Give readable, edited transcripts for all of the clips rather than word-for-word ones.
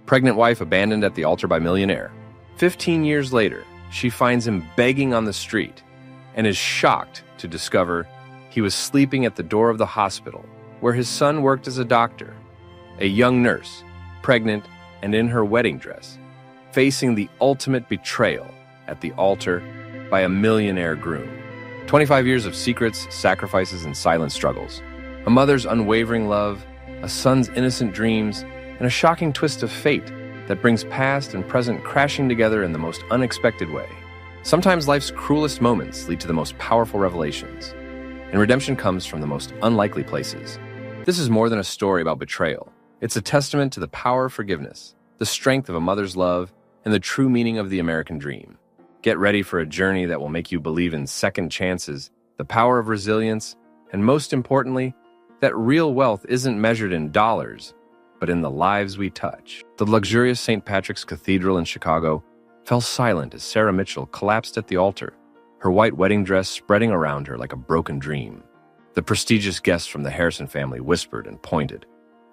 Pregnant wife abandoned at the altar by millionaire. 15 years later, she finds him begging on the street and is shocked to discover he was sleeping at the door of the hospital where his son worked as a doctor. A young nurse, pregnant and in her wedding dress, facing the ultimate betrayal at the altar by a millionaire groom. 25 years of secrets, sacrifices, and silent struggles. A mother's unwavering love, a son's innocent dreams, and a shocking twist of fate that brings past and present crashing together in the most unexpected way. Sometimes life's cruelest moments lead to the most powerful revelations, and redemption comes from the most unlikely places. This is more than a story about betrayal. It's a testament to the power of forgiveness, the strength of a mother's love, and the true meaning of the American dream. Get ready for a journey that will make you believe in second chances, the power of resilience, and most importantly, that real wealth isn't measured in dollars, but in the lives we touch. The luxurious St. Patrick's Cathedral in Chicago fell silent as Sarah Mitchell collapsed at the altar, her white wedding dress spreading around her like a broken dream. The prestigious guests from the Harrison family whispered and pointed,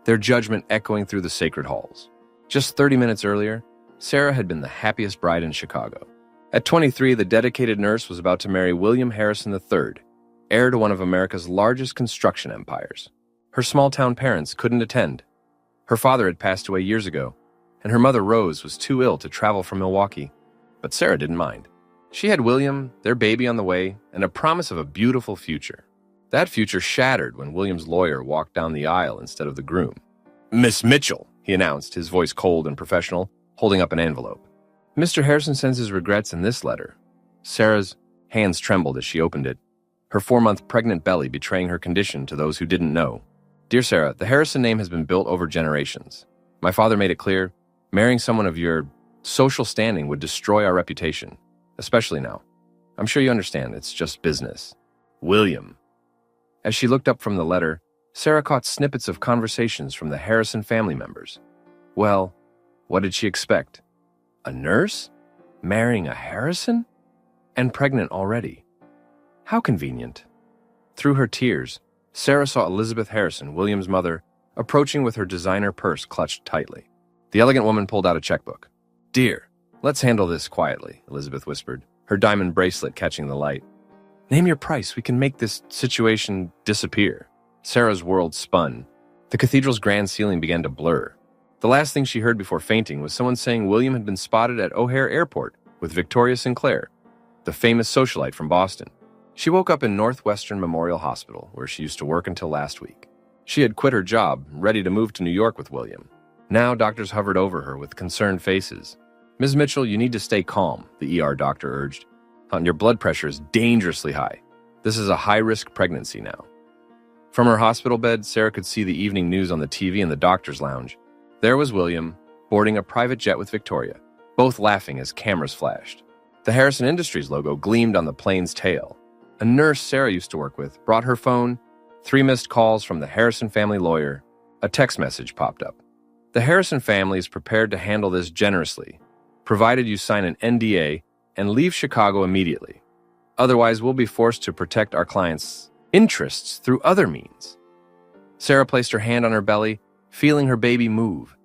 their judgment echoing through the sacred halls. Just 30 minutes earlier, Sarah had been the happiest bride in Chicago. At 23, the dedicated nurse was about to marry William Harrison III, heir to one of America's largest construction empires. Her small-town parents couldn't attend. Her father had passed away years ago, and her mother, Rose, was too ill to travel from Milwaukee. But Sarah didn't mind. She had William, their baby on the way, and a promise of a beautiful future. That future shattered when William's lawyer walked down the aisle instead of the groom. "Miss Mitchell," he announced, his voice cold and professional, holding up an envelope. "Mr. Harrison sends his regrets in this letter." Sarah's hands trembled as she opened it, her 4-month pregnant belly betraying her condition to those who didn't know. "Dear Sarah, the Harrison name has been built over generations. My father made it clear, marrying someone of your social standing would destroy our reputation, especially now. I'm sure you understand, it's just business. William." As she looked up from the letter, Sarah caught snippets of conversations from the Harrison family members. Well, what did she expect? A nurse? Marrying a Harrison? And pregnant already. How convenient. Through her tears, Sarah saw Elizabeth Harrison, William's mother, approaching with her designer purse clutched tightly. The elegant woman pulled out a checkbook. "Dear, let's handle this quietly," Elizabeth whispered, her diamond bracelet catching the light. "Name your price. We can make this situation disappear." Sarah's world spun. The cathedral's grand ceiling began to blur. The last thing she heard before fainting was someone saying William had been spotted at O'Hare Airport with Victoria Sinclair, the famous socialite from Boston. She woke up in Northwestern Memorial Hospital, where she used to work until last week. She had quit her job, ready to move to New York with William. Now doctors hovered over her with concerned faces. "Ms. Mitchell, you need to stay calm," the ER doctor urged. "Your blood pressure is dangerously high. This is a high-risk pregnancy now." From her hospital bed, Sarah could see the evening news on the TV in the doctor's lounge. There was William, boarding a private jet with Victoria, both laughing as cameras flashed. The Harrison Industries logo gleamed on the plane's tail. A nurse Sarah used to work with brought her phone, 3 missed calls from the Harrison family lawyer. A text message popped up. "The Harrison family is prepared to handle this generously, provided you sign an NDA and leave Chicago immediately. Otherwise, we'll be forced to protect our clients' interests through other means." Sarah placed her hand on her belly, feeling her baby move.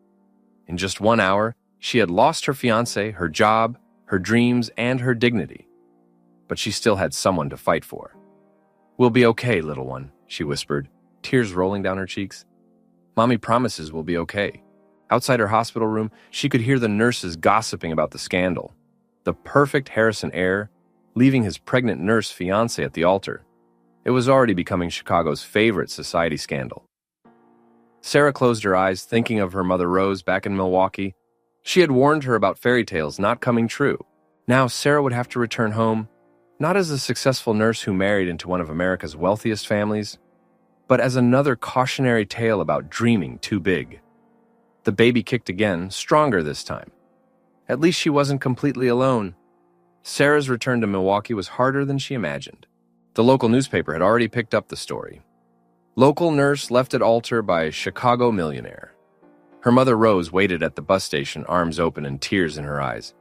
In just 1 hour, she had lost her fiancé, her job, her dreams, and her dignity. But she still had someone to fight for. "We'll be okay, little one," she whispered, tears rolling down her cheeks. "Mommy promises we'll be okay." Outside her hospital room, she could hear the nurses gossiping about the scandal. The perfect Harrison heir, leaving his pregnant nurse fiancé at the altar. It was already becoming Chicago's favorite society scandal. Sarah closed her eyes, thinking of her mother Rose back in Milwaukee. She had warned her about fairy tales not coming true. Now Sarah would have to return home, not as a successful nurse who married into one of America's wealthiest families, but as another cautionary tale about dreaming too big. The baby kicked again, stronger this time. At least she wasn't completely alone. Sarah's return to Milwaukee was harder than she imagined. The local newspaper had already picked up the story. Local nurse left at altar by Chicago millionaire. Her mother Rose waited at the bus station, arms open and tears in her eyes.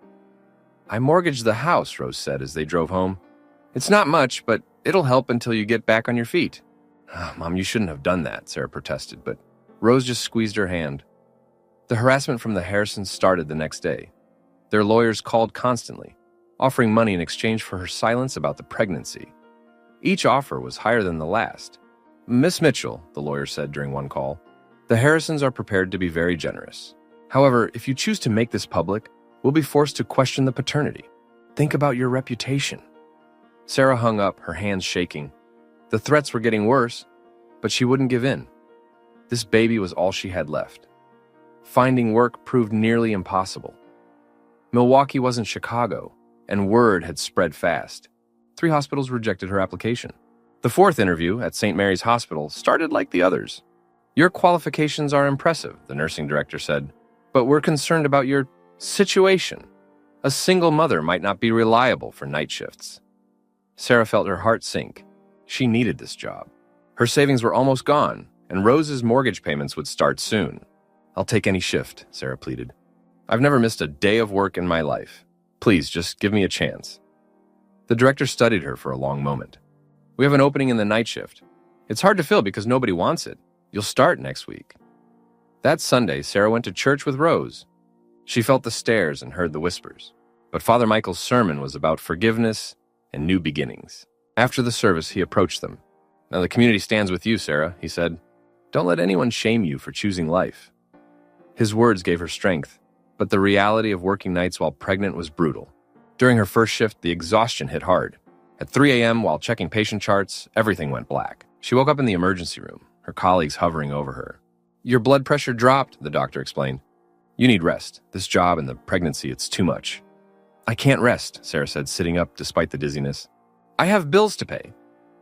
"I mortgaged the house," Rose said as they drove home. "It's not much, but it'll help until you get back on your feet." "Mom, you shouldn't have done that," Sarah protested, but Rose just squeezed her hand. The harassment from the Harrisons started the next day. Their lawyers called constantly, offering money in exchange for her silence about the pregnancy. Each offer was higher than the last. "Miss Mitchell," the lawyer said during one call, "the Harrisons are prepared to be very generous. However, if you choose to make this public, we'll be forced to question the paternity. Think about your reputation." Sarah hung up, her hands shaking. The threats were getting worse, but she wouldn't give in. This baby was all she had left. Finding work proved nearly impossible. Milwaukee wasn't Chicago, and word had spread fast. 3 hospitals rejected her application. The 4th interview at St. Mary's Hospital started like the others. "Your qualifications are impressive," the nursing director said, "but we're concerned about your situation. A single mother might not be reliable for night shifts." Sarah felt her heart sink. She needed this job. Her savings were almost gone, and Rose's mortgage payments would start soon. "I'll take any shift," Sarah pleaded. "I've never missed a day of work in my life. Please, just give me a chance." The director studied her for a long moment. "We have an opening in the night shift. It's hard to fill because nobody wants it. You'll start next week." That Sunday, Sarah went to church with Rose. She felt the stares and heard the whispers. But Father Michael's sermon was about forgiveness and new beginnings. After the service, he approached them. "Now the community stands with you, Sarah," he said. "Don't let anyone shame you for choosing life." His words gave her strength, but the reality of working nights while pregnant was brutal. During her first shift, the exhaustion hit hard. At 3 a.m., while checking patient charts, everything went black. She woke up in the emergency room, her colleagues hovering over her. "Your blood pressure dropped," the doctor explained. "You need rest. This job and the pregnancy, it's too much." "I can't rest," Sarah said, sitting up despite the dizziness. "I have bills to pay."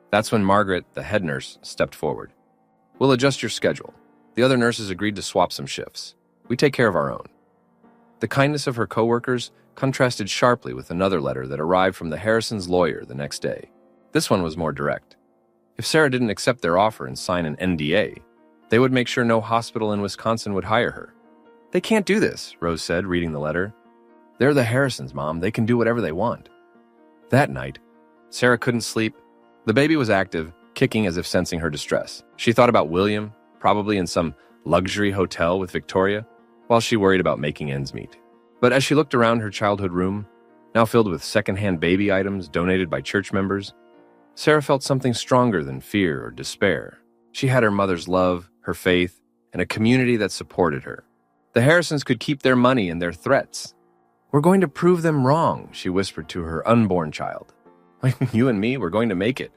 That's when Margaret, the head nurse, stepped forward. "We'll adjust your schedule." The other nurses agreed to swap some shifts. "We take care of our own." The kindness of her coworkers contrasted sharply with another letter that arrived from the Harrisons' lawyer the next day. This one was more direct. If Sarah didn't accept their offer and sign an NDA, they would make sure no hospital in Wisconsin would hire her. "They can't do this," Rose said, reading the letter. "They're the Harrisons, Mom. They can do whatever they want." That night, Sarah couldn't sleep. The baby was active, kicking as if sensing her distress. She thought about William, probably in some luxury hotel with Victoria, while she worried about making ends meet. But as she looked around her childhood room, now filled with secondhand baby items donated by church members, Sarah felt something stronger than fear or despair. She had her mother's love, her faith, and a community that supported her. The Harrisons could keep their money and their threats. "We're going to prove them wrong," she whispered to her unborn child. "You and me, we're going to make it."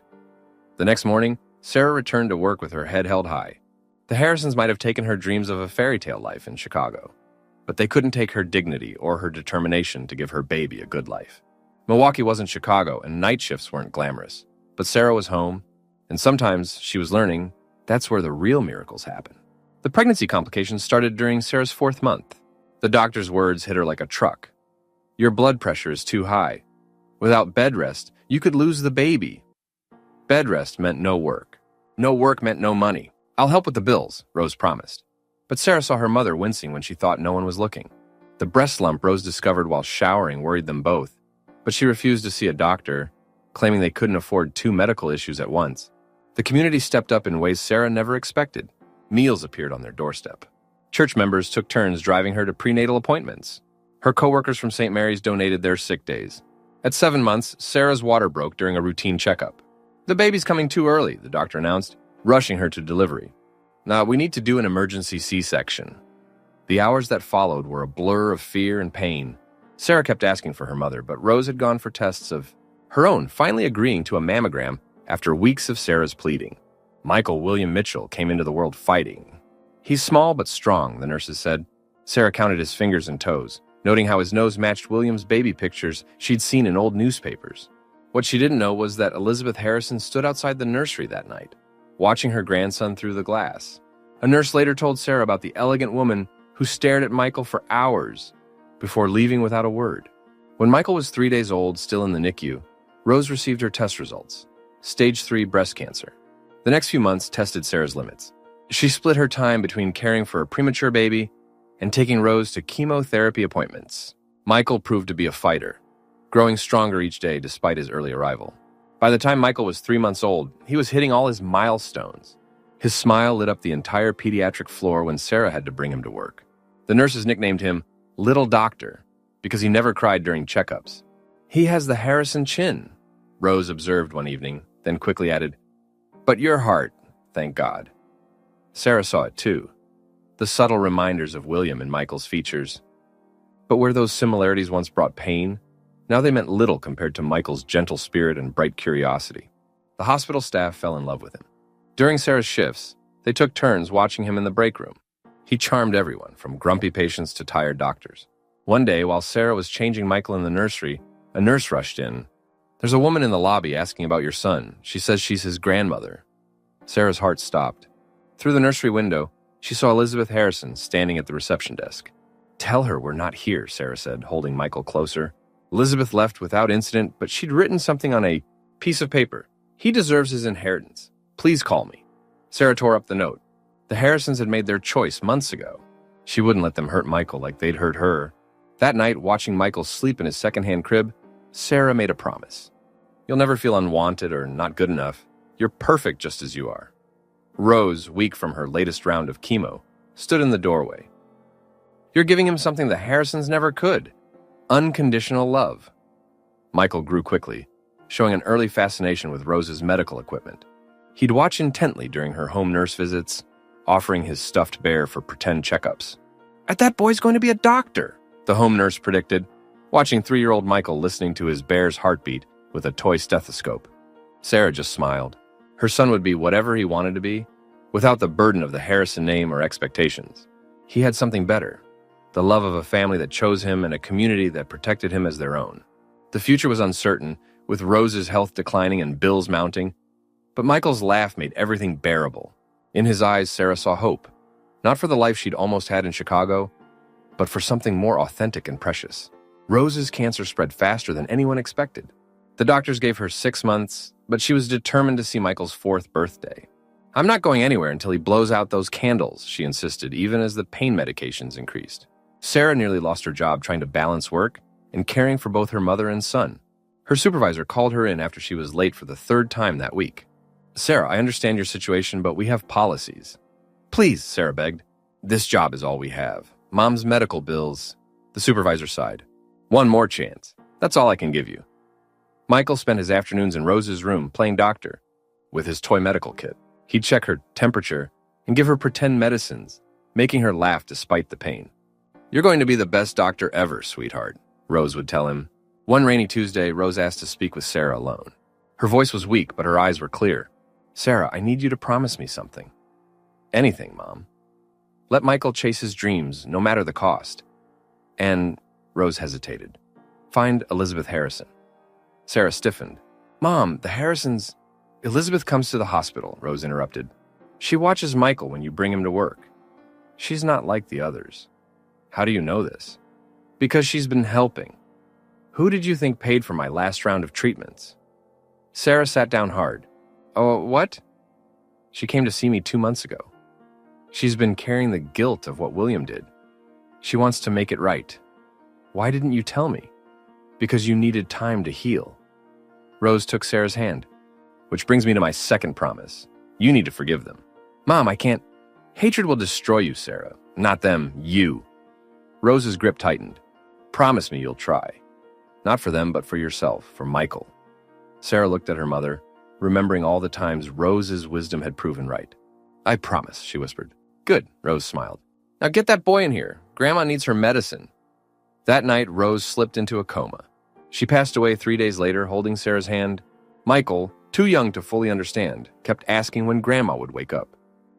The next morning, Sarah returned to work with her head held high. The Harrisons might have taken her dreams of a fairy tale life in Chicago, but they couldn't take her dignity or her determination to give her baby a good life. Milwaukee wasn't Chicago, and night shifts weren't glamorous. But Sarah was home, and sometimes, she was learning, that's where the real miracles happen. The pregnancy complications started during Sarah's 4th month. The doctor's words hit her like a truck. "Your blood pressure is too high. Without bed rest, you could lose the baby." Bed rest meant no work. No work meant no money. "I'll help with the bills," Rose promised. But Sarah saw her mother wincing when she thought no one was looking. The breast lump Rose discovered while showering worried them both, but she refused to see a doctor, claiming they couldn't afford 2 medical issues at once. The community stepped up in ways Sarah never expected. Meals appeared on their doorstep. Church members took turns driving her to prenatal appointments. Her coworkers from St. Mary's donated their sick days. At 7 months, Sarah's water broke during a routine checkup. "The baby's coming too early," the doctor announced, rushing her to delivery. "Now, we need to do an emergency C-section." The hours that followed were a blur of fear and pain. Sarah kept asking for her mother, but Rose had gone for tests of her own, finally agreeing to a mammogram after weeks of Sarah's pleading. Michael William Mitchell came into the world fighting. "He's small but strong," the nurses said. Sarah counted his fingers and toes, noting how his nose matched William's baby pictures she'd seen in old newspapers. What she didn't know was that Elizabeth Harrison stood outside the nursery that night, watching her grandson through the glass. A nurse later told Sarah about the elegant woman who stared at Michael for hours before leaving without a word. When Michael was 3 days old, still in the NICU, Rose received her test results: stage 3 breast cancer. The next few months tested Sarah's limits. She split her time between caring for a premature baby and taking Rose to chemotherapy appointments. Michael proved to be a fighter, growing stronger each day despite his early arrival. By the time Michael was 3 months old, he was hitting all his milestones. His smile lit up the entire pediatric floor when Sarah had to bring him to work. The nurses nicknamed him Little Doctor because he never cried during checkups. "He has the Harrison chin," Rose observed one evening, then quickly added, "But your heart, thank God." Sarah saw it too, the subtle reminders of William in Michael's features. But where those similarities once brought pain, now they meant little compared to Michael's gentle spirit and bright curiosity. The hospital staff fell in love with him. During Sarah's shifts, they took turns watching him in the break room. He charmed everyone, from grumpy patients to tired doctors. One day, while Sarah was changing Michael in the nursery, a nurse rushed in. "There's a woman in the lobby asking about your son. She says she's his grandmother." Sarah's heart stopped. Through the nursery window, she saw Elizabeth Harrison standing at the reception desk. "Tell her we're not here," Sarah said, holding Michael closer. Elizabeth left without incident, but she'd written something on a piece of paper. "He deserves his inheritance. Please call me." Sarah tore up the note. The Harrisons had made their choice months ago. She wouldn't let them hurt Michael like they'd hurt her. That night, watching Michael sleep in his secondhand crib, Sarah made a promise. "You'll never feel unwanted or not good enough. You're perfect just as you are." Rose, weak from her latest round of chemo, stood in the doorway. "You're giving him something the Harrisons never could. Unconditional love." Michael grew quickly, showing an early fascination with Rose's medical equipment. He'd watch intently during her home nurse visits, offering his stuffed bear for pretend checkups. "That boy's going to be a doctor," the home nurse predicted, watching 3-year-old Michael listening to his bear's heartbeat with a toy stethoscope. Sarah just smiled. Her son would be whatever he wanted to be, without the burden of the Harrison name or expectations. He had something better, the love of a family that chose him and a community that protected him as their own. The future was uncertain, with Rose's health declining and bills mounting, but Michael's laugh made everything bearable. In his eyes, Sarah saw hope, not for the life she'd almost had in Chicago, but for something more authentic and precious. Rose's cancer spread faster than anyone expected. The doctors gave her 6 months, but she was determined to see Michael's 4th birthday. "I'm not going anywhere until he blows out those candles," she insisted, even as the pain medications increased. Sarah nearly lost her job trying to balance work and caring for both her mother and son. Her supervisor called her in after she was late for the 3rd time that week. "Sarah, I understand your situation, but we have policies." "Please," Sarah begged. "This job is all we have. Mom's medical bills." The supervisor sighed. "One more chance. That's all I can give you." Michael spent his afternoons in Rose's room playing doctor with his toy medical kit. He'd check her temperature and give her pretend medicines, making her laugh despite the pain. "You're going to be the best doctor ever, sweetheart," Rose would tell him. One rainy Tuesday, Rose asked to speak with Sarah alone. Her voice was weak, but her eyes were clear. "Sarah, I need you to promise me something." "Anything, Mom." "Let Michael chase his dreams, no matter the cost." And Rose hesitated. "Find Elizabeth Harrison." Sarah stiffened. "Mom, the Harrisons—" "Elizabeth comes to the hospital," Rose interrupted. "She watches Michael when you bring him to work. She's not like the others." "How do you know this?" "Because she's been helping." "Who did you think paid for my last round of treatments?" Sarah sat down hard. "Oh, what?" "She came to see me 2 months ago. She's been carrying the guilt of what William did. She wants to make it right." "Why didn't you tell me?" "Because you needed time to heal." Rose took Sarah's hand. "Which brings me to my second promise. You need to forgive them." "Mom, I can't." "Hatred will destroy you, Sarah. Not them, you." Rose's grip tightened. "Promise me you'll try. Not for them, but for yourself, for Michael." Sarah looked at her mother, remembering all the times Rose's wisdom had proven right. "I promise," she whispered. "Good," Rose smiled. "Now get that boy in here. Grandma needs her medicine." That night, Rose slipped into a coma. She passed away 3 days later, holding Sarah's hand. Michael, too young to fully understand, kept asking when Grandma would wake up.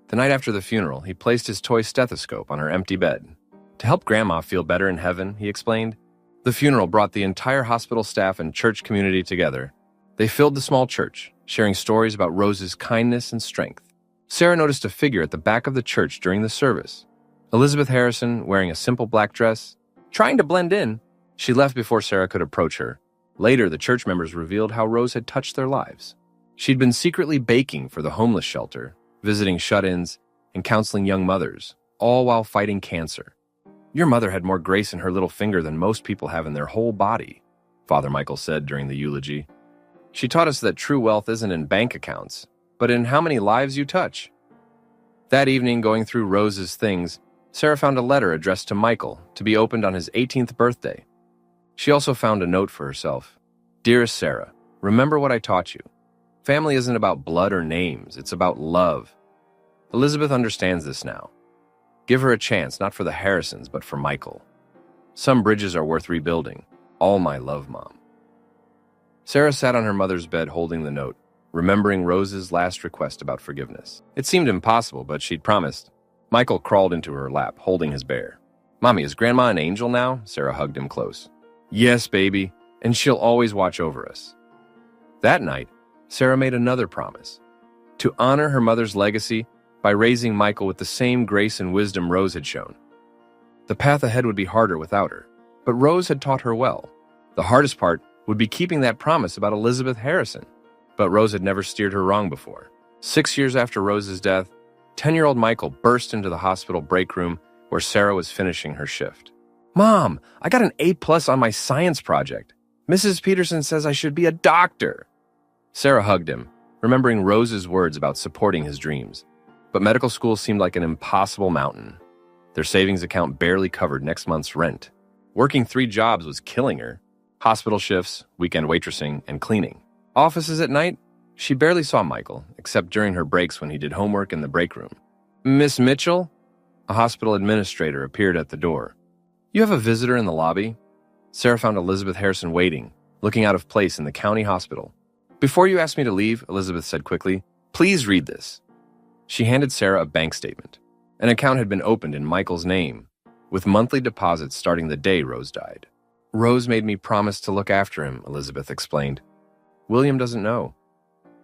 The night after the funeral, he placed his toy stethoscope on her empty bed. To help Grandma feel better in heaven, he explained. The funeral brought the entire hospital staff and church community together. They filled the small church, sharing stories about Rose's kindness and strength. Sarah noticed a figure at the back of the church during the service. Elizabeth Harrison, wearing a simple black dress, trying to blend in. She left before Sarah could approach her. Later, the church members revealed how Rose had touched their lives. She'd been secretly baking for the homeless shelter, visiting shut-ins, and counseling young mothers, all while fighting cancer. "Your mother had more grace in her little finger than most people have in their whole body," Father Michael said during the eulogy. "She taught us that true wealth isn't in bank accounts, but in how many lives you touch." That evening, going through Rose's things, Sarah found a letter addressed to Michael to be opened on his 18th birthday. She also found a note for herself. Dearest Sarah, remember what I taught you. Family isn't about blood or names, it's about love. Elizabeth understands this now. Give her a chance, not for the Harrisons, but for Michael. Some bridges are worth rebuilding. All my love, Mom. Sarah sat on her mother's bed holding the note, remembering Rose's last request about forgiveness. It seemed impossible, but she'd promised. Michael crawled into her lap, holding his bear. Mommy, is Grandma an angel now? Sarah hugged him close. Yes, baby, and she'll always watch over us. That night, Sarah made another promise. To honor her mother's legacy by raising Michael with the same grace and wisdom Rose had shown. The path ahead would be harder without her, but Rose had taught her well. The hardest part would be keeping that promise about Elizabeth Harrison. But Rose had never steered her wrong before. 6 years after Rose's death, 10-year-old Michael burst into the hospital break room where Sarah was finishing her shift. Mom, I got an A+ on my science project. Mrs. Peterson says I should be a doctor. Sarah hugged him, remembering Rose's words about supporting his dreams. But medical school seemed like an impossible mountain. Their savings account barely covered next month's rent. Working 3 jobs was killing her. Hospital shifts, weekend waitressing, and cleaning. Offices at night? She barely saw Michael, except during her breaks when he did homework in the break room. Miss Mitchell? A hospital administrator appeared at the door. You have a visitor in the lobby? Sarah found Elizabeth Harrison waiting, looking out of place in the county hospital. Before you ask me to leave, Elizabeth said quickly, please read this. She handed Sarah a bank statement. An account had been opened in Michael's name, with monthly deposits starting the day Rose died. Rose made me promise to look after him, Elizabeth explained. William doesn't know.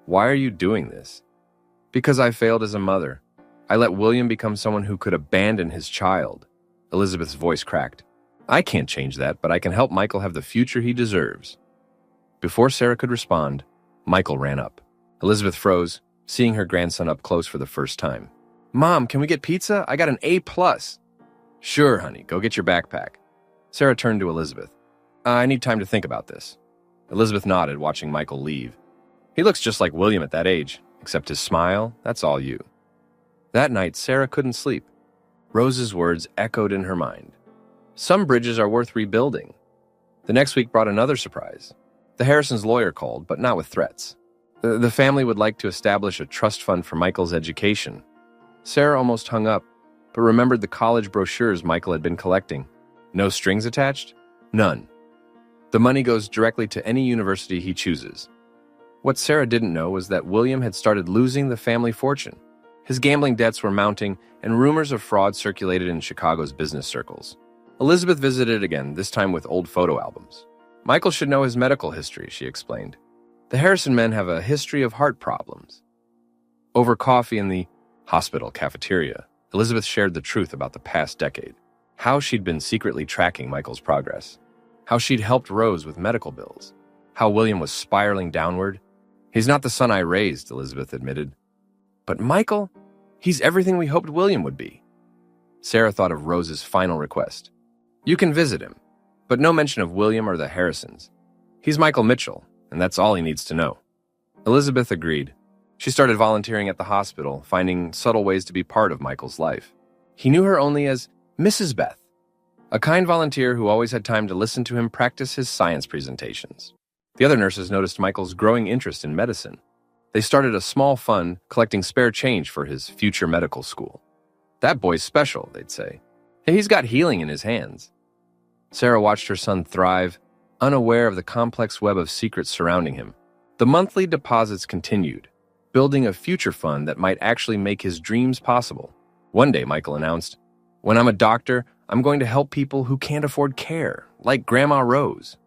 Why are you doing this? Because I failed as a mother. I let William become someone who could abandon his child. Elizabeth's voice cracked. I can't change that, but I can help Michael have the future he deserves. Before Sarah could respond, Michael ran up. Elizabeth froze, seeing her grandson up close for the first time. Mom, can we get pizza? I got an A+. Sure, honey, go get your backpack. Sarah turned to Elizabeth. I need time to think about this. Elizabeth nodded, watching Michael leave. He looks just like William at that age, except his smile, that's all you. That night, Sarah couldn't sleep. Rose's words echoed in her mind. Some bridges are worth rebuilding. The next week brought another surprise. The Harrisons' lawyer called, but not with threats. The family would like to establish a trust fund for Michael's education. Sarah almost hung up, but remembered the college brochures Michael had been collecting. No strings attached? None. The money goes directly to any university he chooses. What Sarah didn't know was that William had started losing the family fortune. His gambling debts were mounting, and rumors of fraud circulated in Chicago's business circles. Elizabeth visited again, this time with old photo albums. Michael should know his medical history, she explained. The Harrison men have a history of heart problems. Over coffee in the hospital cafeteria, Elizabeth shared the truth about the past decade. How she'd been secretly tracking Michael's progress. How she'd helped Rose with medical bills. How William was spiraling downward. He's not the son I raised, Elizabeth admitted. But Michael, he's everything we hoped William would be. Sarah thought of Rose's final request. You can visit him, but no mention of William or the Harrisons. He's Michael Mitchell, and that's all he needs to know. Elizabeth agreed. She started volunteering at the hospital, finding subtle ways to be part of Michael's life. He knew her only as Mrs. Beth, a kind volunteer who always had time to listen to him practice his science presentations. The other nurses noticed Michael's growing interest in medicine. They started a small fund collecting spare change for his future medical school. That boy's special, they'd say. Hey, he's got healing in his hands. Sarah watched her son thrive, unaware of the complex web of secrets surrounding him. The monthly deposits continued, building a future fund that might actually make his dreams possible. One day, Michael announced, when I'm a doctor, I'm going to help people who can't afford care, like Grandma Rose.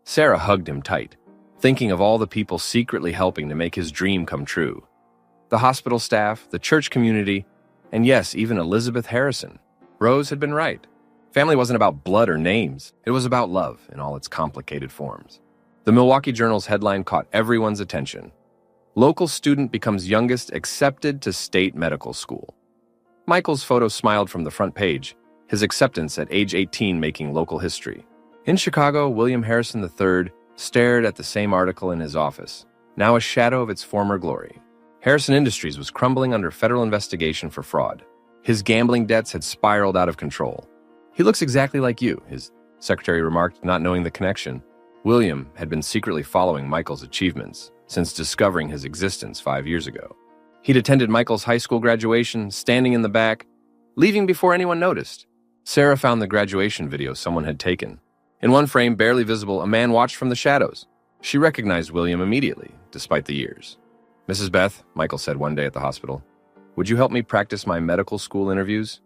Sarah hugged him tight, thinking of all the people secretly helping to make his dream come true. The hospital staff, the church community, and yes, even Elizabeth Harrison. Rose had been right. Family wasn't about blood or names. It was about love in all its complicated forms. The Milwaukee Journal's headline caught everyone's attention. Local student becomes youngest accepted to state medical school. Michael's photo smiled from the front page, his acceptance at age 18 making local history. In Chicago, William Harrison III stared at the same article in his office, now a shadow of its former glory. Harrison Industries was crumbling under federal investigation for fraud. His gambling debts had spiraled out of control. "He looks exactly like you," his secretary remarked, not knowing the connection. William had been secretly following Michael's achievements since discovering his existence 5 years ago. He'd attended Michael's high school graduation, standing in the back, leaving before anyone noticed. Sarah found the graduation video someone had taken. In one frame, barely visible, a man watched from the shadows. She recognized William immediately, despite the years. "Mrs. Beth," Michael said one day at the hospital, "would you help me practice my medical school interviews?"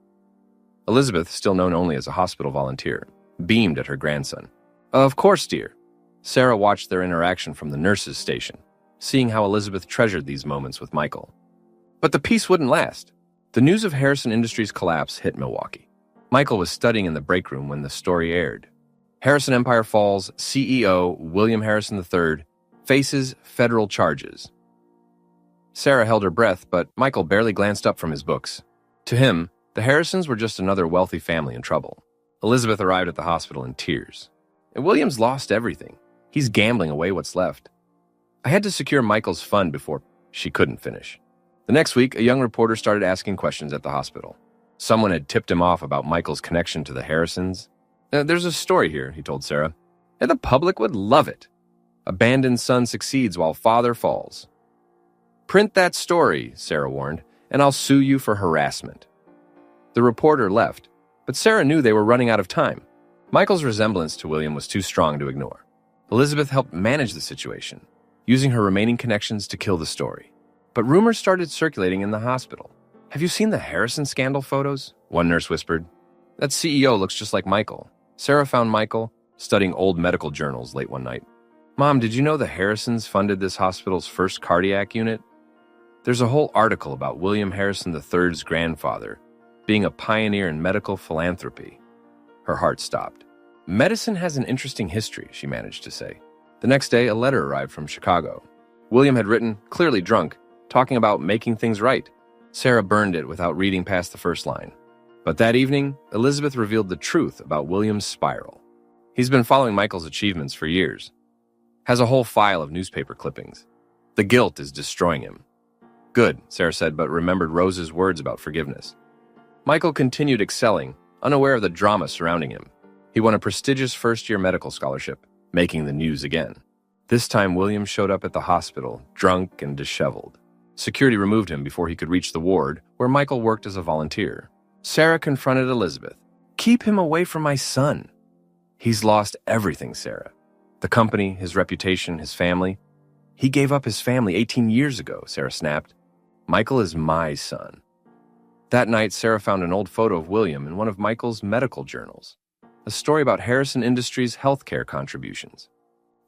Elizabeth, still known only as a hospital volunteer, beamed at her grandson. "Of course, dear." Sarah watched their interaction from the nurse's station, seeing how Elizabeth treasured these moments with Michael. But the peace wouldn't last. The news of Harrison Industries' collapse hit Milwaukee. Michael was studying in the break room when the story aired. Harrison Empire Falls CEO William Harrison III faces federal charges. Sarah held her breath, but Michael barely glanced up from his books. To him, the Harrisons were just another wealthy family in trouble. Elizabeth arrived at the hospital in tears. "And William's lost everything. He's gambling away what's left. I had to secure Michael's fund before..." She couldn't finish. The next week, a young reporter started asking questions at the hospital. Someone had tipped him off about Michael's connection to the Harrisons. "There's a story here," he told Sarah. "And the public would love it. Abandoned son succeeds while father falls." "Print that story," Sarah warned, "and I'll sue you for harassment." The reporter left, but Sarah knew they were running out of time. Michael's resemblance to William was too strong to ignore. Elizabeth helped manage the situation, using her remaining connections to kill the story. But rumors started circulating in the hospital. "Have you seen the Harrison scandal photos?" one nurse whispered. "That CEO looks just like Michael." Sarah found Michael studying old medical journals late one night. "Mom, did you know the Harrisons funded this hospital's first cardiac unit? There's a whole article about William Harrison III's grandfather being a pioneer in medical philanthropy." Her heart stopped. "Medicine has an interesting history," she managed to say. The next day, a letter arrived from Chicago. William had written, clearly drunk, talking about making things right. Sarah burned it without reading past the first line. But that evening, Elizabeth revealed the truth about William's spiral. He's been following Michael's achievements for years. Has a whole file of newspaper clippings. The guilt is destroying him. "Good," Sarah said, but remembered Rose's words about forgiveness. Michael continued excelling, unaware of the drama surrounding him. He won a prestigious first-year medical scholarship, making the news again. This time, William showed up at the hospital, drunk and disheveled. Security removed him before he could reach the ward, where Michael worked as a volunteer. Sarah confronted Elizabeth. "Keep him away from my son." "He's lost everything, Sarah. The company, his reputation, his family. He gave up his family 18 years ago," Sarah snapped. "Michael is my son." That night, Sarah found an old photo of William in one of Michael's medical journals, a story about Harrison Industries' healthcare contributions.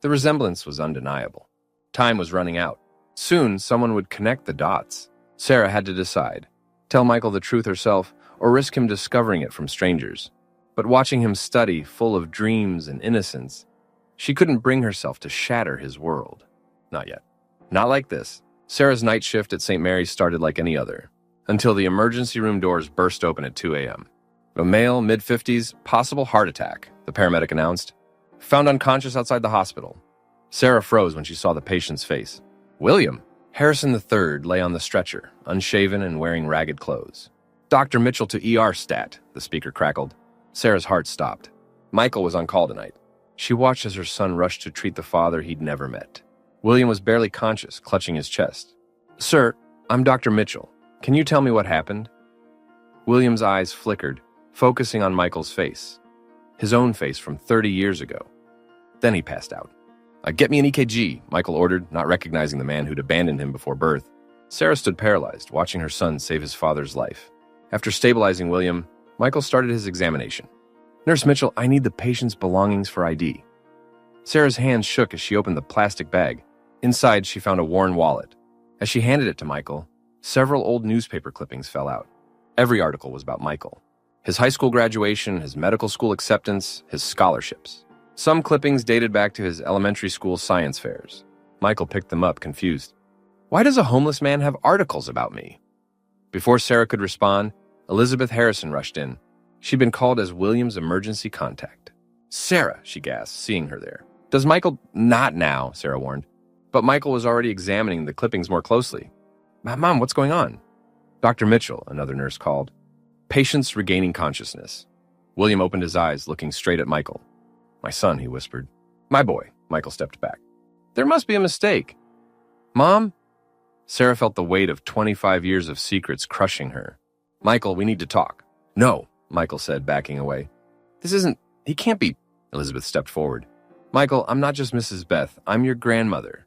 The resemblance was undeniable. Time was running out. Soon, someone would connect the dots. Sarah had to decide, tell Michael the truth herself or risk him discovering it from strangers. But watching him study, full of dreams and innocence, she couldn't bring herself to shatter his world. Not yet. Not like this. Sarah's night shift at St. Mary's started like any other, until the emergency room doors burst open at 2 a.m. A male, mid-50s, possible heart attack, the paramedic announced. Found unconscious outside the hospital. Sarah froze when she saw the patient's face. William. Harrison III lay on the stretcher, unshaven and wearing ragged clothes. "Dr. Mitchell to ER stat," the speaker crackled. Sarah's heart stopped. Michael was on call tonight. She watched as her son rushed to treat the father he'd never met. William was barely conscious, clutching his chest. "Sir, I'm Dr. Mitchell. Can you tell me what happened?" William's eyes flickered, focusing on Michael's face. His own face from 30 years ago. Then he passed out. "Get me an EKG," Michael ordered, not recognizing the man who'd abandoned him before birth. Sarah stood paralyzed, watching her son save his father's life. After stabilizing William, Michael started his examination. "Nurse Mitchell, I need the patient's belongings for ID." Sarah's hands shook as she opened the plastic bag. Inside, she found a worn wallet. As she handed it to Michael, several old newspaper clippings fell out. Every article was about Michael. His high school graduation, his medical school acceptance, his scholarships. Some clippings dated back to his elementary school science fairs. Michael picked them up, confused. "Why does a homeless man have articles about me?" Before Sarah could respond, Elizabeth Harrison rushed in. She'd been called as William's emergency contact. "Sarah," she gasped, seeing her there. "Does Michael—" "Not now," Sarah warned. But Michael was already examining the clippings more closely. "Mom, what's going on?" "Dr. Mitchell," another nurse called. Patients regaining consciousness. William opened his eyes, looking straight at Michael. "My son," he whispered. "My boy." Michael stepped back. "There must be a mistake." "Mom?" Sarah felt the weight of 25 years of secrets crushing her. "Michael, we need to talk." "No," Michael said, backing away. He can't be." Elizabeth stepped forward. "Michael, I'm not just Mrs. Beth. I'm your grandmother."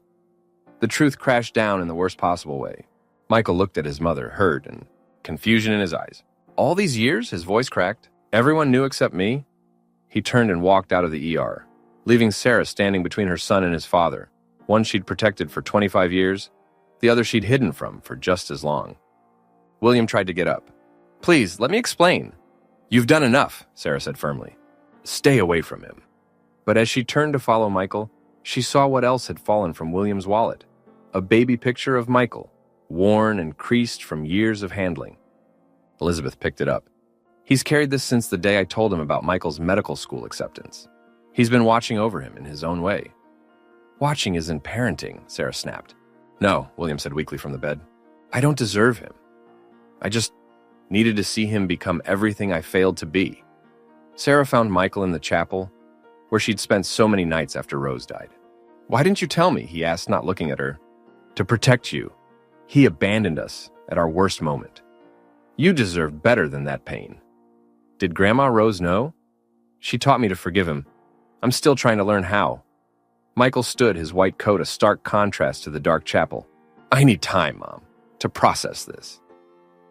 The truth crashed down in the worst possible way. Michael looked at his mother, hurt and confusion in his eyes. "All these years?" His voice cracked. "Everyone knew except me?" He turned and walked out of the ER, leaving Sarah standing between her son and his father. One she'd protected for 25 years, the other she'd hidden from for just as long. William tried to get up. "Please, let me explain." "You've done enough," Sarah said firmly. "Stay away from him." But as she turned to follow Michael, she saw what else had fallen from William's wallet. A baby picture of Michael, worn and creased from years of handling. Elizabeth picked it up. "He's carried this since the day I told him about Michael's medical school acceptance. He's been watching over him in his own way." "Watching isn't parenting," Sarah snapped. "No," William said weakly from the bed. "I don't deserve him. I just needed to see him become everything I failed to be." Sarah found Michael in the chapel, where she'd spent so many nights after Rose died. "Why didn't you tell me?" he asked, not looking at her. "To protect you. He abandoned us at our worst moment. You deserve better than that pain." "Did Grandma Rose know?" "She taught me to forgive him. I'm still trying to learn how." Michael stood, his white coat a stark contrast to the dark chapel. "I need time, Mom, to process this."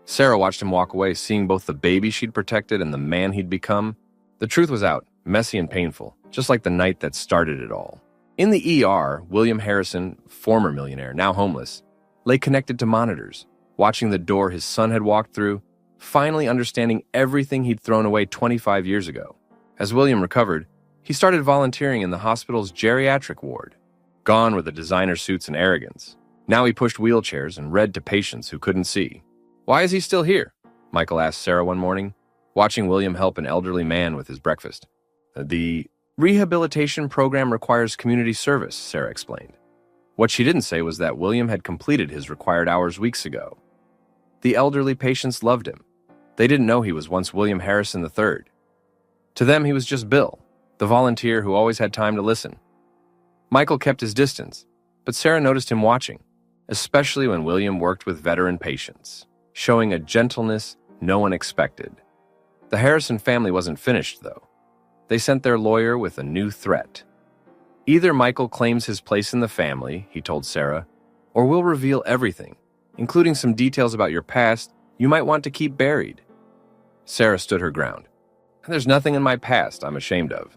Sarah watched him walk away, seeing both the baby she'd protected and the man he'd become. The truth was out, messy and painful, just like the night that started it all. In the ER, William Harrison, former millionaire, now homeless, lay connected to monitors, watching the door his son had walked through, finally understanding everything he'd thrown away 25 years ago. As William recovered, he started volunteering in the hospital's geriatric ward. Gone were the designer suits and arrogance. Now he pushed wheelchairs and read to patients who couldn't see. "Why is he still here?" Michael asked Sarah one morning, watching William help an elderly man with his breakfast. "The rehabilitation program requires community service," Sarah explained. What she didn't say was that William had completed his required hours weeks ago. The elderly patients loved him. They didn't know he was once William Harrison III. To them, he was just Bill, the volunteer who always had time to listen. Michael kept his distance, but Sarah noticed him watching, especially when William worked with veteran patients, showing a gentleness no one expected. The Harrison family wasn't finished, though. They sent their lawyer with a new threat. "Either Michael claims his place in the family," he told Sarah, "or we'll reveal everything, including some details about your past you might want to keep buried." Sarah stood her ground. "There's nothing in my past I'm ashamed of."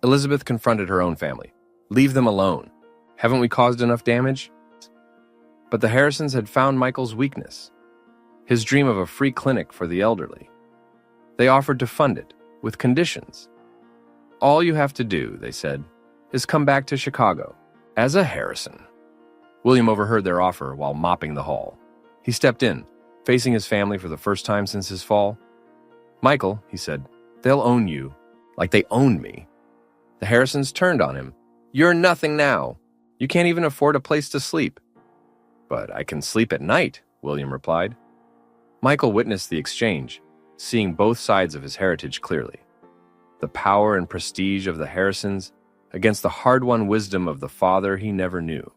Elizabeth confronted her own family. "Leave them alone. Haven't we caused enough damage?" But the Harrisons had found Michael's weakness, his dream of a free clinic for the elderly. They offered to fund it, with conditions. "All you have to do," they said, "is come back to Chicago as a Harrison." William overheard their offer while mopping the hall. He stepped in, facing his family for the first time since his fall. "Michael," he said, "they'll own you, like they owned me." The Harrisons turned on him. "You're nothing now. You can't even afford a place to sleep." "But I can sleep at night," William replied. Michael witnessed the exchange, seeing both sides of his heritage clearly. The power and prestige of the Harrisons against the hard-won wisdom of the father he never knew.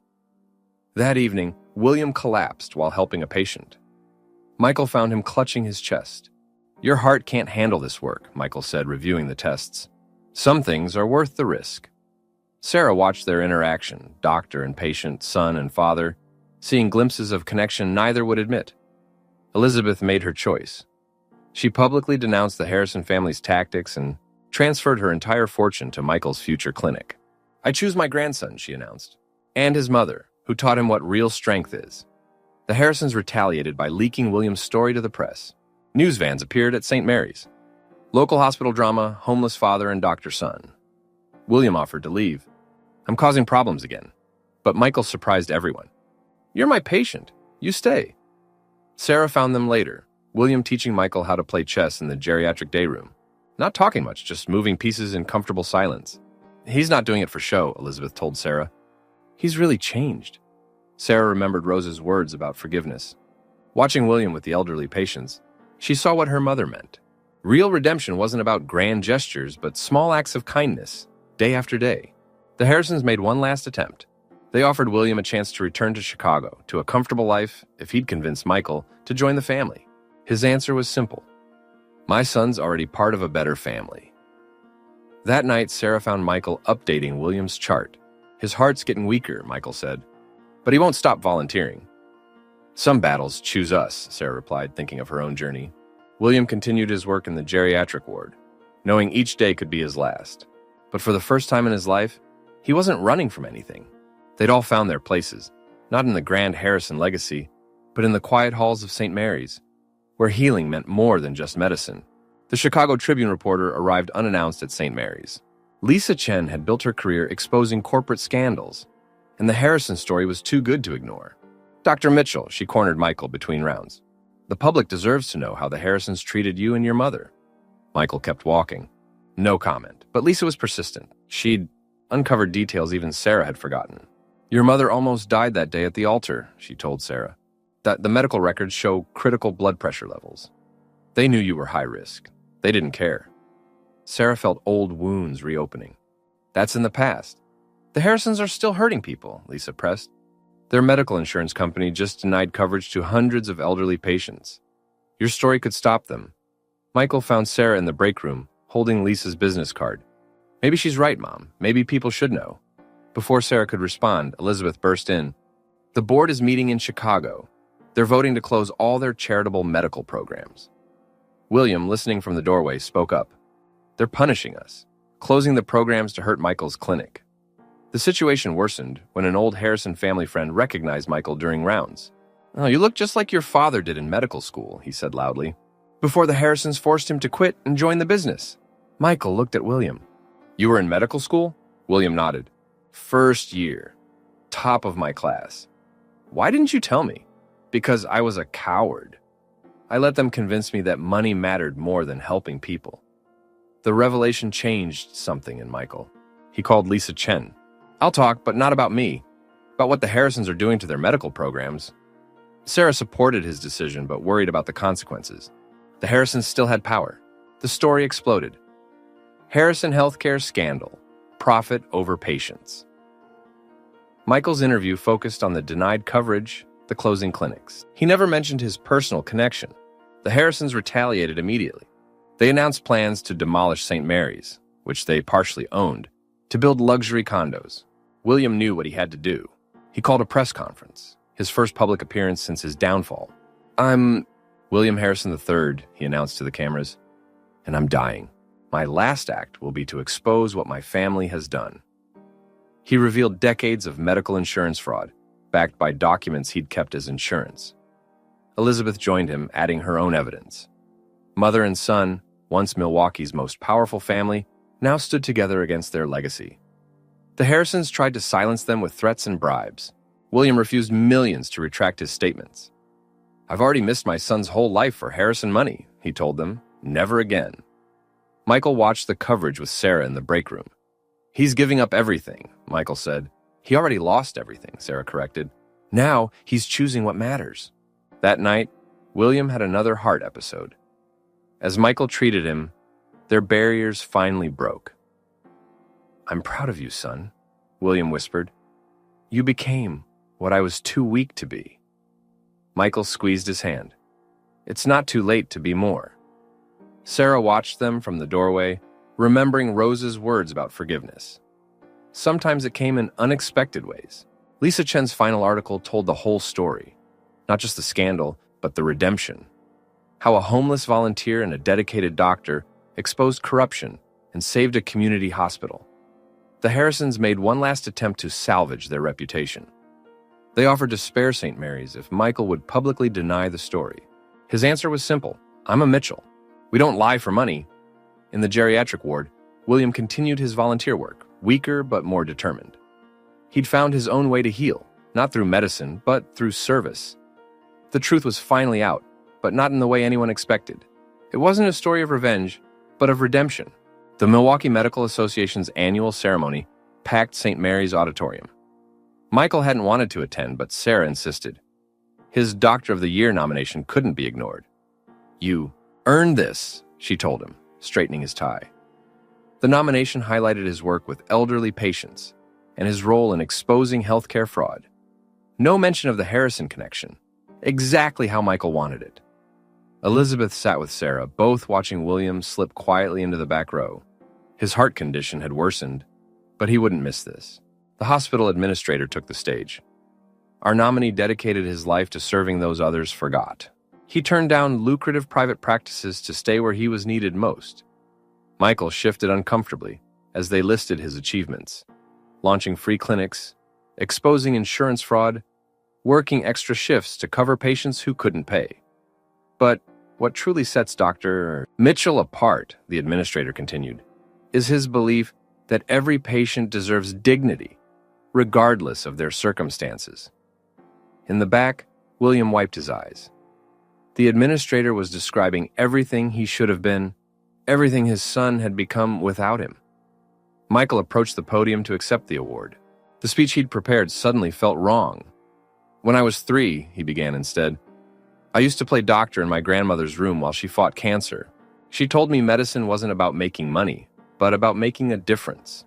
That evening, William collapsed while helping a patient. Michael found him clutching his chest. "Your heart can't handle this work," Michael said, reviewing the tests. "Some things are worth the risk." Sarah watched their interaction, doctor and patient, son and father, seeing glimpses of connection neither would admit. Elizabeth made her choice. She publicly denounced the Harrison family's tactics and transferred her entire fortune to Michael's future clinic. "I choose my grandson," she announced, "and his mother, who taught him what real strength is." The Harrisons retaliated by leaking William's story to the press. News vans appeared at St. Mary's. Local hospital drama, homeless father and doctor son. William offered to leave. "I'm causing problems again." But Michael surprised everyone. "You're my patient. You stay." Sarah found them later, William teaching Michael how to play chess in the geriatric day room. Not talking much, just moving pieces in comfortable silence. "He's not doing it for show," Elizabeth told Sarah. "He's really changed." Sarah remembered Rose's words about forgiveness. Watching William with the elderly patients, She saw what her mother meant. Real redemption wasn't about grand gestures, but small acts of kindness, day after day. The Harrisons made one last attempt. They offered William a chance to return to Chicago, to a comfortable life, if he'd convince Michael to join the family. His answer was simple. My son's already part of a better family. That night, Sarah found Michael updating William's chart. His heart's getting weaker, Michael said. But he won't stop volunteering. Some battles choose us, Sarah replied, thinking of her own journey. William continued his work in the geriatric ward, knowing each day could be his last. But for the first time in his life, he wasn't running from anything. They'd all found their places, not in the grand Harrison legacy, but in the quiet halls of St. Mary's, where healing meant more than just medicine. The Chicago Tribune reporter arrived unannounced at St. Mary's. Lisa Chen had built her career exposing corporate scandals, and the Harrison story was too good to ignore. Dr. Mitchell, she cornered Michael between rounds. The public deserves to know how the Harrisons treated you and your mother. Michael kept walking. No comment, but Lisa was persistent. She'd uncovered details even Sarah had forgotten. Your mother almost died that day at the altar, she told Sarah. That the medical records show critical blood pressure levels. They knew you were high risk. They didn't care. Sarah felt old wounds reopening. That's in the past. The Harrisons are still hurting people, Lisa pressed. Their medical insurance company just denied coverage to hundreds of elderly patients. Your story could stop them. Michael found Sarah in the break room, holding Lisa's business card. Maybe she's right, Mom. Maybe people should know. Before Sarah could respond, Elizabeth burst in. The board is meeting in Chicago. They're voting to close all their charitable medical programs. William, listening from the doorway, spoke up. They're punishing us, closing the programs to hurt Michael's clinic. The situation worsened when an old Harrison family friend recognized Michael during rounds. Oh, you look just like your father did in medical school, he said loudly, before the Harrisons forced him to quit and join the business. Michael looked at William. You were in medical school? William nodded. First year. Top of my class. Why didn't you tell me? Because I was a coward. I let them convince me that money mattered more than helping people. The revelation changed something in Michael. He called Lisa Chen. I'll talk, but not about me. About what the Harrisons are doing to their medical programs. Sarah supported his decision, but worried about the consequences. The Harrisons still had power. The story exploded. Harrison Healthcare scandal. Profit over patients. Michael's interview focused on the denied coverage, the closing clinics. He never mentioned his personal connection. The Harrisons retaliated immediately. They announced plans to demolish St. Mary's, which they partially owned, to build luxury condos. William knew what he had to do. He called a press conference, his first public appearance since his downfall. I'm William Harrison III, he announced to the cameras, and I'm dying. My last act will be to expose what my family has done. He revealed decades of medical insurance fraud, backed by documents he'd kept as insurance. Elizabeth joined him, adding her own evidence. Mother and son, once Milwaukee's most powerful family, now stood together against their legacy. The Harrisons tried to silence them with threats and bribes. William refused millions to retract his statements. I've already missed my son's whole life for Harrison money, he told them. Never again. Michael watched the coverage with Sarah in the break room. He's giving up everything, Michael said. He already lost everything, Sarah corrected. Now he's choosing what matters. That night, William had another heart episode. As Michael treated him, their barriers finally broke. I'm proud of you, son, William whispered. You became what I was too weak to be. Michael squeezed his hand. It's not too late to be more. Sarah watched them from the doorway, remembering Rose's words about forgiveness. Sometimes it came in unexpected ways. Lisa Chen's final article told the whole story. Not just the scandal, but the redemption. How a homeless volunteer and a dedicated doctor exposed corruption and saved a community hospital. The Harrisons made one last attempt to salvage their reputation. They offered to spare St. Mary's if Michael would publicly deny the story. His answer was simple. I'm a Mitchell. We don't lie for money. In the geriatric ward, William continued his volunteer work, weaker but more determined. He'd found his own way to heal, not through medicine, but through service. The truth was finally out, but not in the way anyone expected. It wasn't a story of revenge, but of redemption. The Milwaukee Medical Association's annual ceremony packed St. Mary's Auditorium. Michael hadn't wanted to attend, but Sarah insisted. His Doctor of the Year nomination couldn't be ignored. "You earned this," she told him, straightening his tie. The nomination highlighted his work with elderly patients and his role in exposing healthcare fraud. No mention of the Harrison connection, exactly how Michael wanted it. Elizabeth sat with Sarah, both watching William slip quietly into the back row. His heart condition had worsened, but he wouldn't miss this. The hospital administrator took the stage. Our nominee dedicated his life to serving those others forgot. He turned down lucrative private practices to stay where he was needed most. Michael shifted uncomfortably as they listed his achievements: launching free clinics, exposing insurance fraud, working extra shifts to cover patients who couldn't pay. But what truly sets Dr. Mitchell apart, the administrator continued, is his belief that every patient deserves dignity, regardless of their circumstances. In the back, William wiped his eyes. The administrator was describing everything he should have been, everything his son had become without him. Michael approached the podium to accept the award. The speech he'd prepared suddenly felt wrong. "When I was 3, he began instead, "I used to play doctor in my grandmother's room while she fought cancer. She told me medicine wasn't about making money, but about making a difference."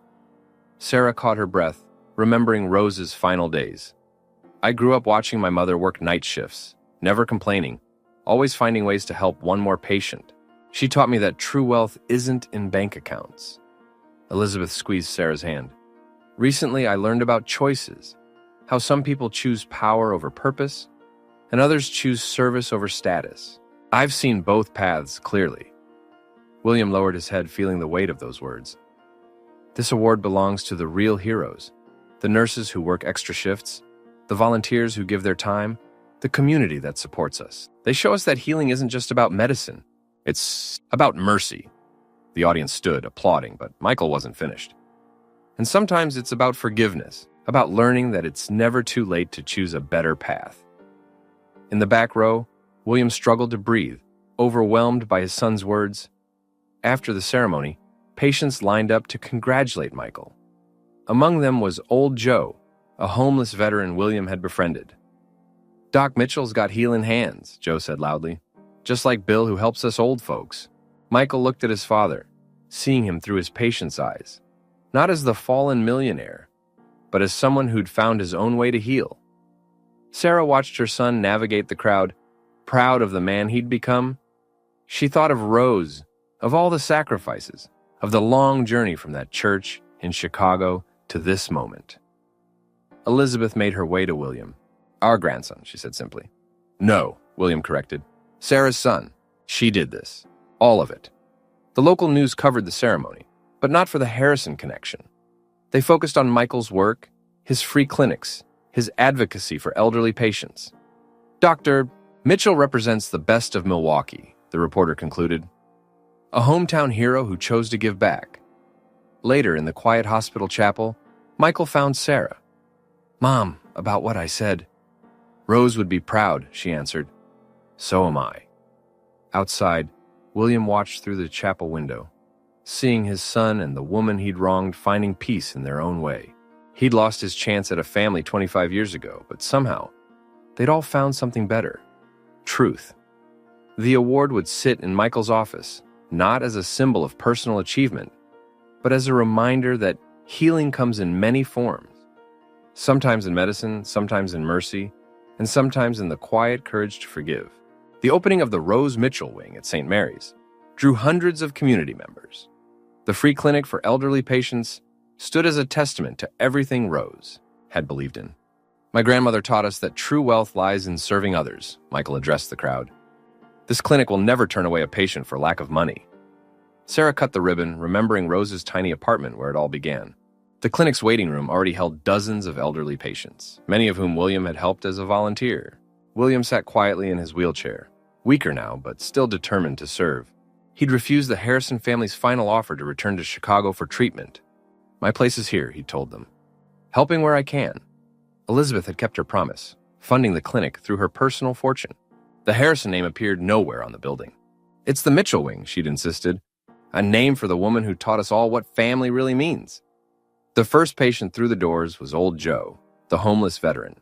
Sarah caught her breath, remembering Rose's final days. "I grew up watching my mother work night shifts, never complaining, always finding ways to help one more patient. She taught me that true wealth isn't in bank accounts." Elizabeth squeezed Sarah's hand. "Recently, I learned about choices, how some people choose power over purpose, and others choose service over status. I've seen both paths clearly." William lowered his head, feeling the weight of those words. "This award belongs to the real heroes, the nurses who work extra shifts, the volunteers who give their time, the community that supports us. They show us that healing isn't just about medicine. It's about mercy." The audience stood, applauding, but Michael wasn't finished. "And sometimes it's about forgiveness, about learning that it's never too late to choose a better path." In the back row, William struggled to breathe, overwhelmed by his son's words. After the ceremony, patients lined up to congratulate Michael. Among them was Old Joe, a homeless veteran William had befriended. "Doc Mitchell's got healing hands," Joe said loudly, "just like Bill who helps us old folks." Michael looked at his father, seeing him through his patient's eyes, not as the fallen millionaire, but as someone who'd found his own way to heal. Sarah watched her son navigate the crowd, proud of the man he'd become. She thought of Rose, of all the sacrifices, of the long journey from that church in Chicago to this moment. Elizabeth made her way to William. "Our grandson," she said simply. "No," William corrected. "Sarah's son. She did this. All of it." The local news covered the ceremony, but not for the Harrison connection. They focused on Michael's work, his free clinics, his advocacy for elderly patients. "Dr. Mitchell represents the best of Milwaukee," the reporter concluded. "A hometown hero who chose to give back." Later, in the quiet hospital chapel, Michael found Sarah. "Mom, about what I said." "Rose would be proud," she answered. "So am I." Outside, William watched through the chapel window, seeing his son and the woman he'd wronged finding peace in their own way. He'd lost his chance at a family 25 years ago, but somehow, they'd all found something better: truth. The award would sit in Michael's office, not as a symbol of personal achievement, but as a reminder that healing comes in many forms. Sometimes in medicine, sometimes in mercy, and sometimes in the quiet courage to forgive. The opening of the Rose Mitchell Wing at St. Mary's drew hundreds of community members. The free clinic for elderly patients stood as a testament to everything Rose had believed in. "My grandmother taught us that true wealth lies in serving others," Michael addressed the crowd. "This clinic will never turn away a patient for lack of money." Sarah cut the ribbon, remembering Rose's tiny apartment where it all began. The clinic's waiting room already held dozens of elderly patients, many of whom William had helped as a volunteer. William sat quietly in his wheelchair, weaker now, but still determined to serve. He'd refused the Harrison family's final offer to return to Chicago for treatment. "My place is here," he told them, "helping where I can." Elizabeth had kept her promise, funding the clinic through her personal fortune. The Harrison name appeared nowhere on the building. "It's the Mitchell Wing," she'd insisted, "a name for the woman who taught us all what family really means." The first patient through the doors was Old Joe, the homeless veteran.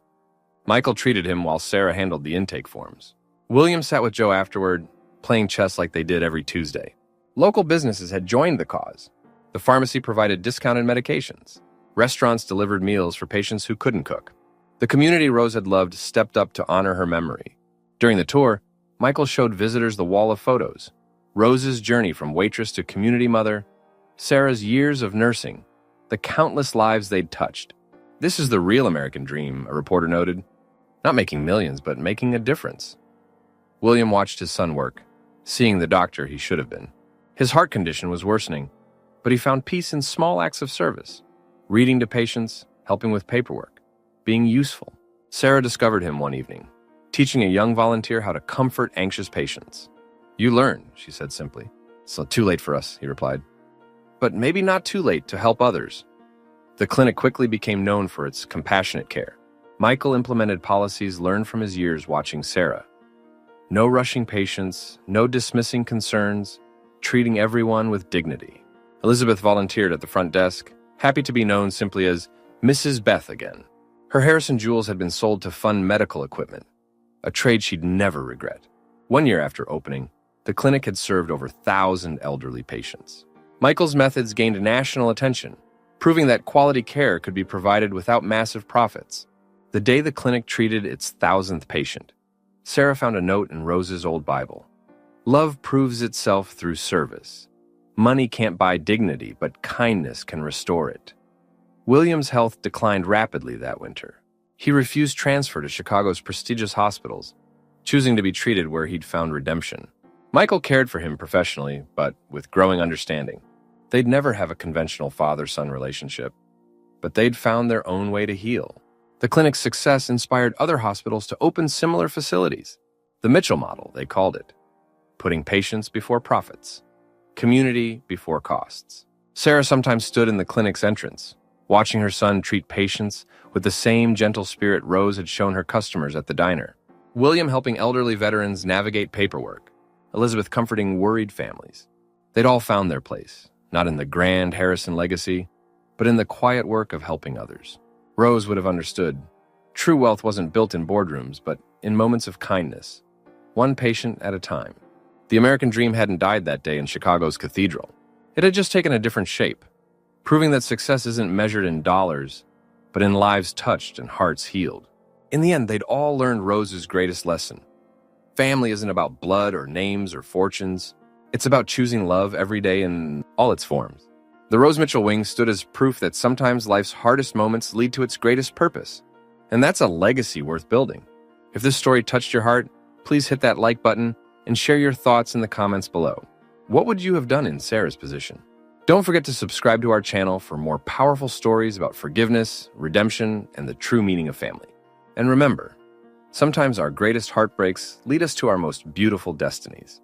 Michael treated him while Sarah handled the intake forms. William sat with Joe afterward, playing chess like they did every Tuesday. Local businesses had joined the cause. The pharmacy provided discounted medications. Restaurants delivered meals for patients who couldn't cook. The community Rose had loved stepped up to honor her memory. During the tour, Michael showed visitors the wall of photos. Rose's journey from waitress to community mother, Sarah's years of nursing, the countless lives they'd touched. This is the real American dream, a reporter noted. Not making millions, but making a difference. William watched his son work, seeing the doctor he should have been. His heart condition was worsening, but he found peace in small acts of service. Reading to patients, helping with paperwork, being useful. Sarah discovered him one evening, teaching a young volunteer how to comfort anxious patients. "You learn," she said simply. "It's not too late for us," he replied. "But maybe not too late to help others." The clinic quickly became known for its compassionate care. Michael implemented policies learned from his years watching Sarah. No rushing patients, no dismissing concerns, treating everyone with dignity. Elizabeth volunteered at the front desk, happy to be known simply as Mrs. Beth again. Her Harrison jewels had been sold to fund medical equipment, a trade she'd never regret. 1 year after opening, the clinic had served over 1,000 elderly patients. Michael's methods gained national attention, proving that quality care could be provided without massive profits. The day the clinic treated its 1,000th patient, Sarah found a note in Rose's old Bible. "Love proves itself through service. Money can't buy dignity, but kindness can restore it." William's health declined rapidly that winter. He refused transfer to Chicago's prestigious hospitals, choosing to be treated where he'd found redemption. Michael cared for him professionally, but with growing understanding. They'd never have a conventional father-son relationship, but they'd found their own way to heal. The clinic's success inspired other hospitals to open similar facilities. The Mitchell model, they called it. Putting patients before profits. Community before costs. Sarah sometimes stood in the clinic's entrance, watching her son treat patients with the same gentle spirit Rose had shown her customers at the diner. William helping elderly veterans navigate paperwork. Elizabeth comforting worried families. They'd all found their place, not in the grand Harrison legacy, but in the quiet work of helping others. Rose would have understood. True wealth wasn't built in boardrooms, but in moments of kindness, one patient at a time. The American dream hadn't died that day in Chicago's cathedral. It had just taken a different shape, proving that success isn't measured in dollars, but in lives touched and hearts healed. In the end, they'd all learned Rose's greatest lesson. Family isn't about blood or names or fortunes. It's about choosing love every day in all its forms. The Rose Mitchell Wing stood as proof that sometimes life's hardest moments lead to its greatest purpose. And that's a legacy worth building. If this story touched your heart, please hit that like button and share your thoughts in the comments below. What would you have done in Sarah's position? Don't forget to subscribe to our channel for more powerful stories about forgiveness, redemption, and the true meaning of family. And remember, sometimes our greatest heartbreaks lead us to our most beautiful destinies.